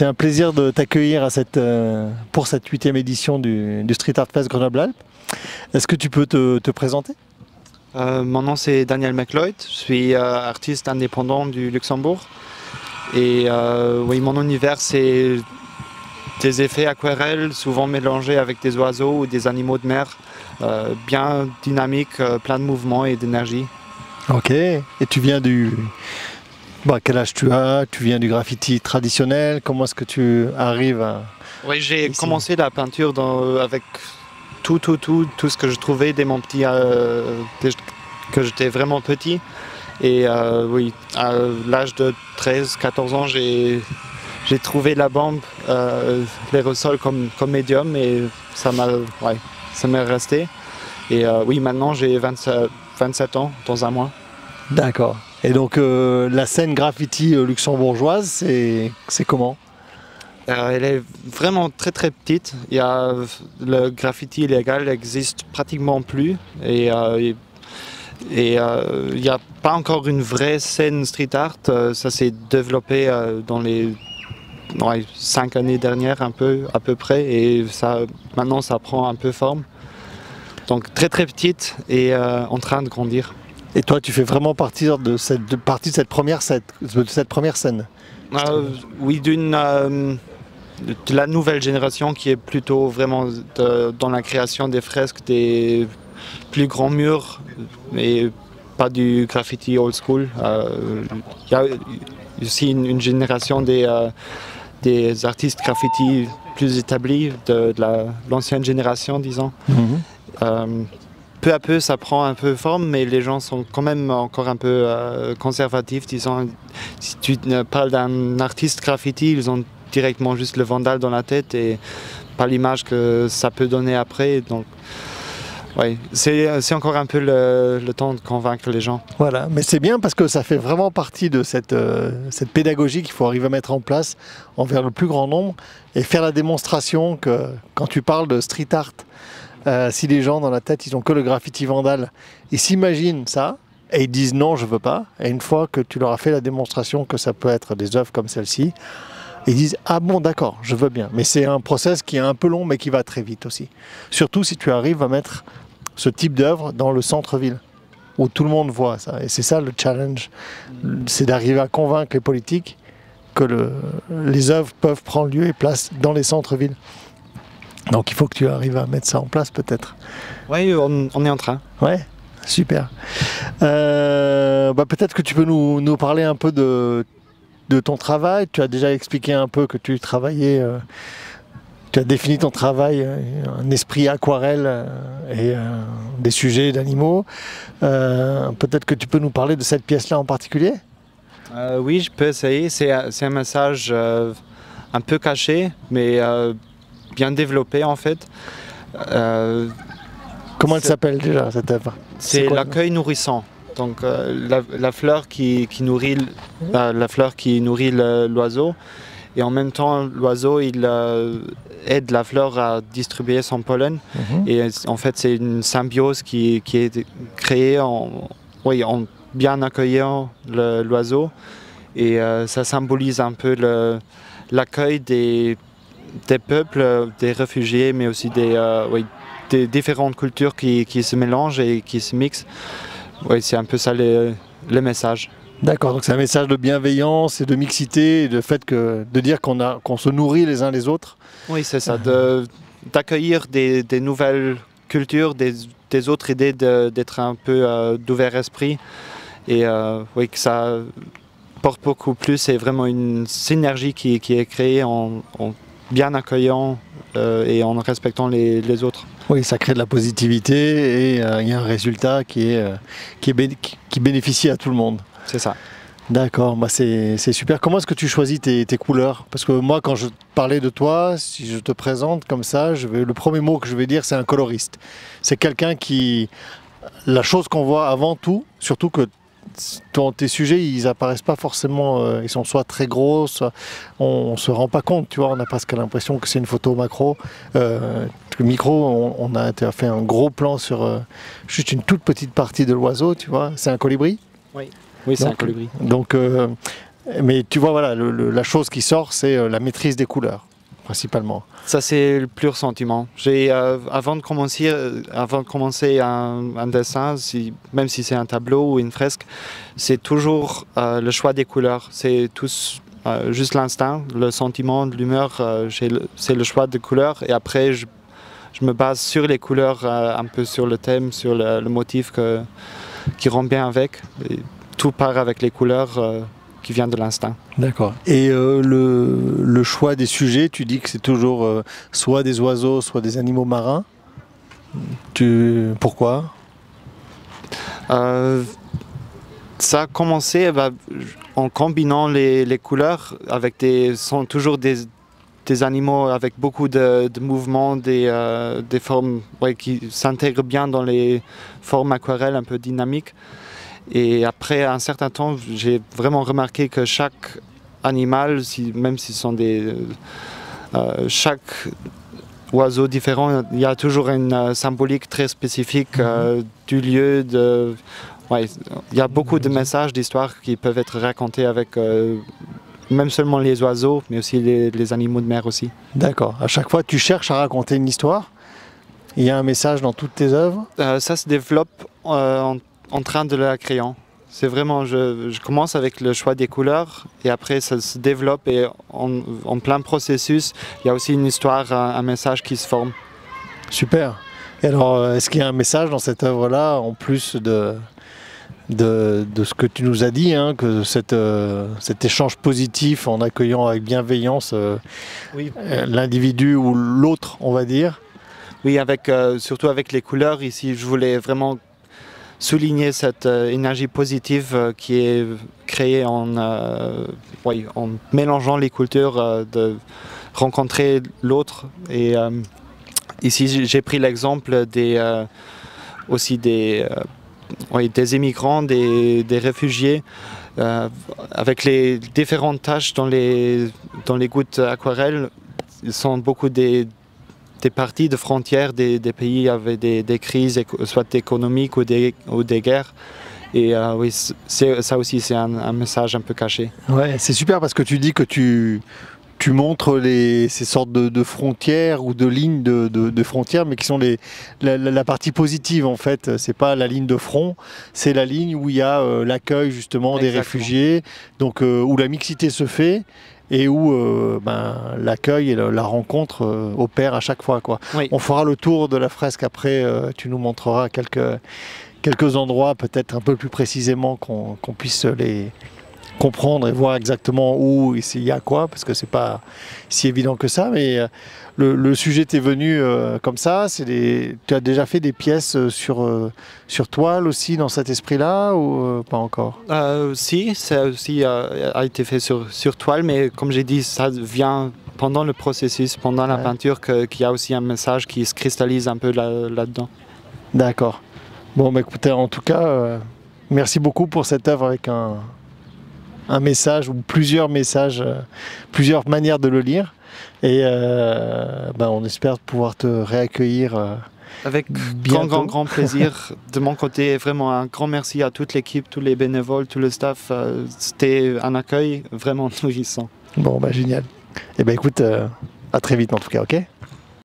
c'est un plaisir de t'accueillir pour cette 8e édition du Street Art Fest Grenoble-Alpes. Est-ce que tu peux te présenter? Mon nom c'est Daniel McLeod, je suis artiste indépendant du Luxembourg. Et oui, mon univers c'est des effets aquarelles, souvent mélangés avec des oiseaux ou des animaux de mer, bien dynamiques, plein de mouvements et d'énergie. Ok, et tu viens du... quel âge tu as? Tu viens du graffiti traditionnel? Comment est-ce que tu arrives à... Oui, j'ai commencé la peinture avec tout ce que je trouvais dès mon petit... que j'étais vraiment petit. Et oui, à l'âge de 13-14 ans, j'ai trouvé la bande, l'aérosol comme médium et ça m'est resté. Et oui, maintenant j'ai 27 ans dans un mois. D'accord. Et donc la scène graffiti luxembourgeoise, c'est comment? Elle est vraiment très petite. Le graffiti illégal n'existe pratiquement plus. Et il n'y a pas encore une vraie scène street art. Ça s'est développé dans les 5 années dernières à peu près. Et maintenant ça prend un peu forme. Donc très petite et en train de grandir. Et toi, tu fais vraiment partie de cette première scène? Oui, de la nouvelle génération qui est plutôt vraiment dans la création des fresques, des plus grands murs, mais pas du graffiti old school. Il y a aussi une génération des artistes graffiti plus établis, de l'ancienne génération, disons. Peu à peu, ça prend un peu forme, mais les gens sont quand même encore un peu conservatifs, disons. Si tu parles d'un artiste graffiti, ils ont directement juste le vandale dans la tête et pas l'image que ça peut donner après. Donc, ouais, c'est encore un peu le temps de convaincre les gens. Voilà, mais c'est bien parce que ça fait vraiment partie de cette pédagogie qu'il faut arriver à mettre en place envers le plus grand nombre et faire la démonstration que quand tu parles de street art, si les gens dans la tête ils ont que le graffiti vandale, ils s'imaginent ça et ils disent non je veux pas, et une fois que tu leur as fait la démonstration que ça peut être des œuvres comme celle-ci, ils disent ah bon d'accord je veux bien, mais c'est un process qui est un peu long mais qui va très vite aussi, surtout si tu arrives à mettre ce type d'œuvre dans le centre-ville où tout le monde voit ça, et c'est ça le challenge, c'est d'arriver à convaincre les politiques que les œuvres peuvent prendre lieu et place dans les centres-villes. Donc il faut que tu arrives à mettre ça en place peut-être. Oui, on est en train. Ouais, super. Peut-être que tu peux nous parler un peu de ton travail. Tu as déjà expliqué un peu que tu travaillais, tu as défini ton travail, un esprit aquarelle et des sujets d'animaux. Peut-être que tu peux nous parler de cette pièce-là en particulier? Oui, je peux essayer. C'est un message un peu caché, mais bien développé en fait. Comment elle s'appelle déjà cette œuvre? C'est l'accueil nourrissant. Donc la fleur qui nourrit l'oiseau, et en même temps l'oiseau il aide la fleur à distribuer son pollen. Et en fait c'est une symbiose qui est créée en bien accueillant l'oiseau, et ça symbolise un peu l'accueil des peuples, des réfugiés, mais aussi des différentes cultures qui se mélangent et qui se mixent. Oui, c'est un peu ça le message. D'accord, donc c'est un message de bienveillance et de mixité, et de fait de dire qu'on se nourrit les uns les autres. Oui, c'est ça, d'accueillir des nouvelles cultures, des autres idées, d'être un peu d'ouvert esprit, et oui, que ça porte beaucoup plus. C'est vraiment une synergie qui est créée en bien accueillant et en respectant les autres. Oui, ça crée de la positivité et il y a un résultat qui bénéficie à tout le monde. C'est ça. D'accord, c'est super. Comment est-ce que tu choisis tes couleurs? Parce que moi, quand je parlais de toi, si je te présente comme ça, le premier mot que je vais dire, c'est un coloriste. C'est quelqu'un qui... La chose qu'on voit avant tout, surtout que tes sujets, ils apparaissent pas forcément, ils sont soit très gros, soit on se rend pas compte, tu vois, on a presque l'impression que c'est une photo macro. Micro, on a fait un gros plan sur juste une toute petite partie de l'oiseau, tu vois. C'est un colibri? Oui, c'est un colibri. Donc Mais tu vois, voilà, la chose qui sort, c'est la maîtrise des couleurs, principalement. Ça, c'est le plus ressentiment. Avant de commencer un dessin, même si c'est un tableau ou une fresque, c'est toujours le choix des couleurs. C'est juste l'instinct, le sentiment, l'humeur, c'est le choix des couleurs. Et après, je me base sur les couleurs, un peu sur le thème, sur le motif qui rend bien avec. Et tout part avec les couleurs qui viennent de l'instinct. D'accord. Et le choix des sujets, tu dis que c'est toujours soit des oiseaux, soit des animaux marins. Pourquoi? Ça a commencé en combinant les couleurs avec sont toujours des animaux avec beaucoup de mouvements, des formes qui s'intègrent bien dans les formes aquarelles un peu dynamiques. Et après un certain temps, j'ai vraiment remarqué que chaque animal, même s'ils sont chaque oiseau différent, il y a toujours une symbolique très spécifique du lieu. Il y a beaucoup de messages, d'histoires qui peuvent être racontés avec même seulement les oiseaux, mais aussi les animaux de mer aussi. D'accord. À chaque fois, tu cherches à raconter une histoire. Il y a un message dans toutes tes œuvres. Ça se développe en train de la créant. C'est vraiment, je commence avec le choix des couleurs et après ça se développe et en plein processus, il y a aussi une histoire, un message qui se forme. Super. Et alors, est-ce qu'il y a un message dans cette œuvre-là, en plus de ce que tu nous as dit, hein, que cet échange positif en accueillant avec bienveillance l'individu ou l'autre, on va dire? Oui, surtout avec les couleurs, ici, je voulais vraiment souligner cette énergie positive qui est créée en mélangeant les cultures, de rencontrer l'autre. Et ici, j'ai pris l'exemple aussi des immigrants, des réfugiés, avec les différentes tâches dans les gouttes aquarelles. Ils sont beaucoup des parties de frontières des pays avec des crises, soit économiques ou des guerres. Et oui, ça aussi, c'est un message un peu caché. Ouais, c'est super parce que tu dis que tu montres ces sortes de frontières ou de lignes de frontières, mais qui sont la partie positive en fait. C'est pas la ligne de front, c'est la ligne où il y a l'accueil justement des réfugiés, donc où la mixité se fait. Et où l'accueil et la rencontre opèrent à chaque fois, quoi. Oui. On fera le tour de la fresque après, tu nous montreras quelques endroits peut-être un peu plus précisément qu'on puisse les comprendre et voir exactement où il y a quoi, parce que c'est pas si évident que ça, mais le sujet t'est venu comme ça. Tu as déjà fait des pièces sur toile aussi dans cet esprit-là ou pas encore? Si, ça aussi a été fait sur toile, mais comme j'ai dit, ça vient pendant le processus, pendant la peinture, qu'il y a aussi un message qui se cristallise un peu là-dedans. D'accord. Bon, bah, écoutez, en tout cas, merci beaucoup pour cette œuvre avec un message ou plusieurs messages, plusieurs manières de le lire. Et on espère pouvoir te réaccueillir avec grand plaisir. De mon côté, vraiment un grand merci à toute l'équipe, tous les bénévoles, tout le staff. C'était un accueil vraiment nourrissant. Bon, bah génial. Et ben écoute, à très vite en tout cas, ok?